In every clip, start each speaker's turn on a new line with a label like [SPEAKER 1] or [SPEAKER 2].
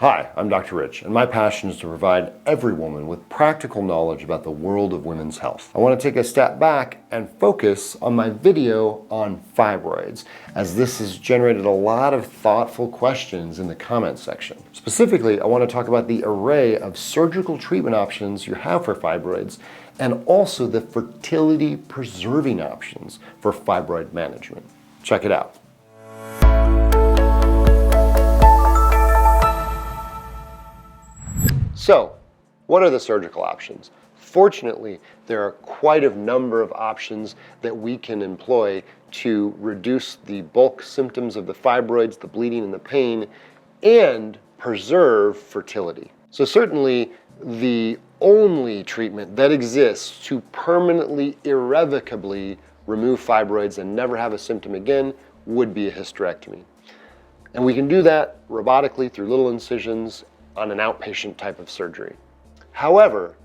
[SPEAKER 1] Hi, I'm Dr. Rich, and my passion is to provide every woman with practical knowledge about the world of women's health. I want to take a step back and focus on my video on fibroids, as this has generated a lot of thoughtful questions in the comments section. Specifically, I want to talk about the array of surgical treatment options you have for fibroids, and also the fertility preserving options for fibroid management. Check it out. So, what are the surgical options? Fortunately, there are quite a number of options that we can employ to reduce the bulk symptoms of the fibroids, the bleeding and the pain, and preserve fertility. So certainly, the only treatment that exists to permanently, irrevocably remove fibroids and never have a symptom again would be a hysterectomy. And we can do that robotically through little incisions on an outpatient type of surgery. However,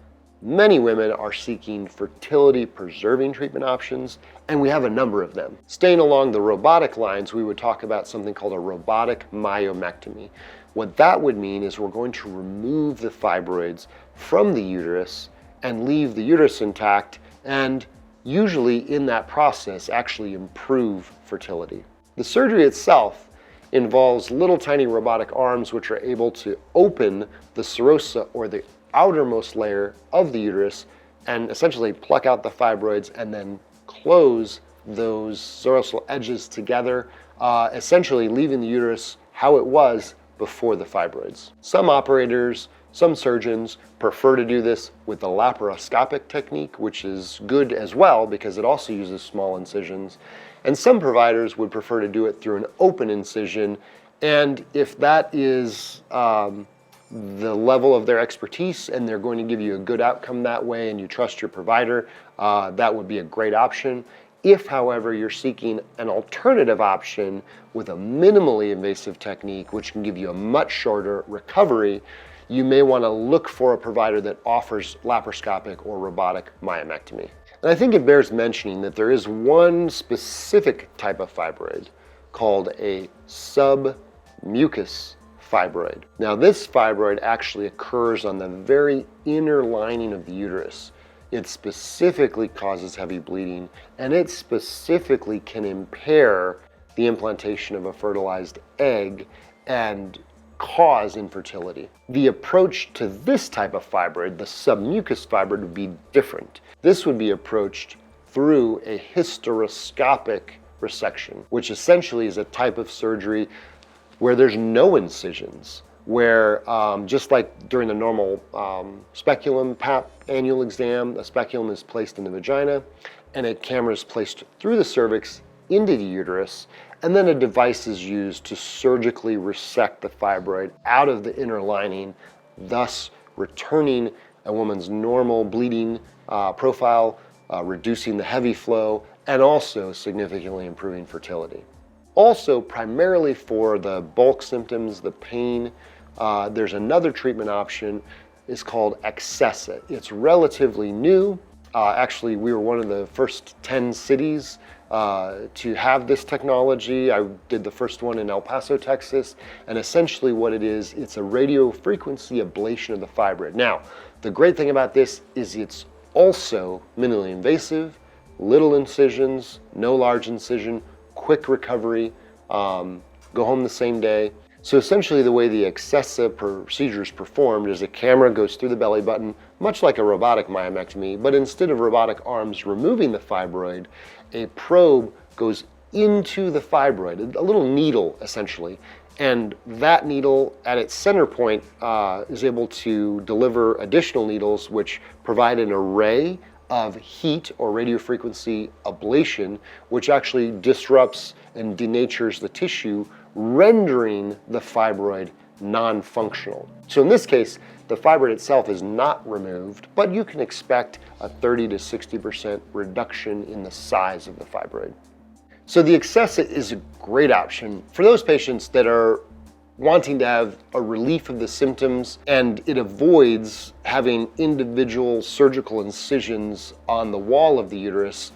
[SPEAKER 1] many women are seeking fertility preserving treatment options, and we have a number of them. Staying along the robotic lines, we would talk about something called a robotic myomectomy. What that would mean is we're going to remove the fibroids from the uterus and leave the uterus intact, and usually in that process actually improve fertility. The surgery itself involves little tiny robotic arms which are able to open the serosa, or the outermost layer of the uterus, and essentially pluck out the fibroids and then close those serosal edges together, essentially leaving the uterus how it was before the fibroids. Some operators, some surgeons prefer to do this with the laparoscopic technique, which is good as well because it also uses small incisions. And some providers would prefer to do it through an open incision. And if that is the level of their expertise and they're going to give you a good outcome that way and you trust your provider, that would be a great option. If, however, you're seeking an alternative option with a minimally invasive technique, which can give you a much shorter recovery, you may want to look for a provider that offers laparoscopic or robotic myomectomy. And I think it bears mentioning that there is one specific type of fibroid called a submucous fibroid. Now, this fibroid actually occurs on the very inner lining of the uterus. It specifically causes heavy bleeding, and it specifically can impair the implantation of a fertilized egg and cause infertility. The approach to this type of fibroid, the submucous fibroid, would be different. This would be approached through a hysteroscopic resection, which essentially is a type of surgery where there's no incisions, where just like during the normal speculum pap annual exam, a speculum is placed in the vagina and a camera is placed through the cervix into the uterus, and then a device is used to surgically resect the fibroid out of the inner lining, thus returning a woman's normal bleeding profile, reducing the heavy flow, and also significantly improving fertility. Also, primarily for the bulk symptoms, the pain, there's another treatment option. It's called Accessit. It's relatively new. Actually, we were one of the first 10 cities to have this technology. I did the first one in El Paso, Texas, and essentially what it is, it's a radio frequency ablation of the fibroid. Now, the great thing about this is it's also minimally invasive, little incisions, no large incision, quick recovery, go home the same day. So essentially the way the Accessit procedure is performed is a camera goes through the belly button, much like a robotic myomectomy, but instead of robotic arms removing the fibroid, a probe goes into the fibroid, a little needle essentially, and that needle at its center point is able to deliver additional needles which provide an array of heat or radiofrequency ablation, which actually disrupts and denatures the tissue, rendering the fibroid non-functional. So in this case, the fibroid itself is not removed, but you can expect a 30 to 60% reduction in the size of the fibroid. So the Accessit is a great option for those patients that are wanting to have a relief of the symptoms, and it avoids having individual surgical incisions on the wall of the uterus,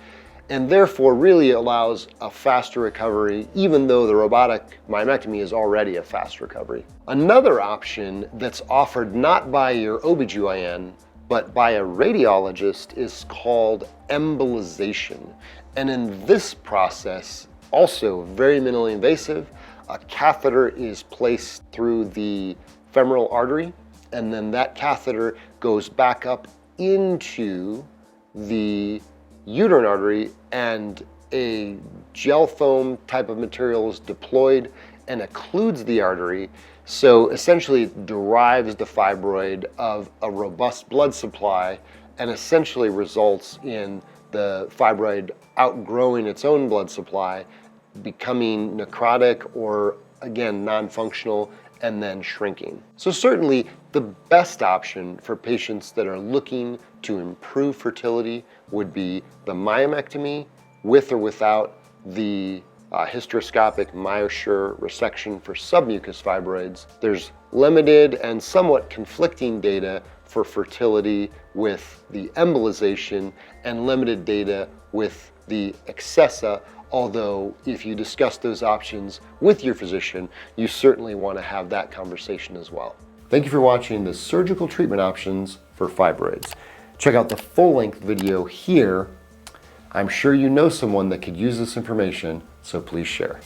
[SPEAKER 1] and therefore really allows a faster recovery, even though the robotic myomectomy is already a fast recovery. Another option that's offered not by your OBGYN, but by a radiologist is called embolization. And in this process, also very minimally invasive, a catheter is placed through the femoral artery, and then that catheter goes back up into the uterine artery, and a gel foam type of material is deployed and occludes the artery. So essentially it derives the fibroid of a robust blood supply and essentially results in the fibroid outgrowing its own blood supply, becoming necrotic or, again, non-functional, and then shrinking. So certainly the best option for patients that are looking to improve fertility would be the myomectomy with or without the hysteroscopic MyoSure resection for submucous fibroids. There's limited and somewhat conflicting data for fertility with the embolization and limited data with the Accessit, although if you discuss those options with your physician, you certainly want to have that conversation as well. Thank you for watching the surgical treatment options for fibroids. Check out the full-length video here. I'm sure you know someone that could use this information, so please share.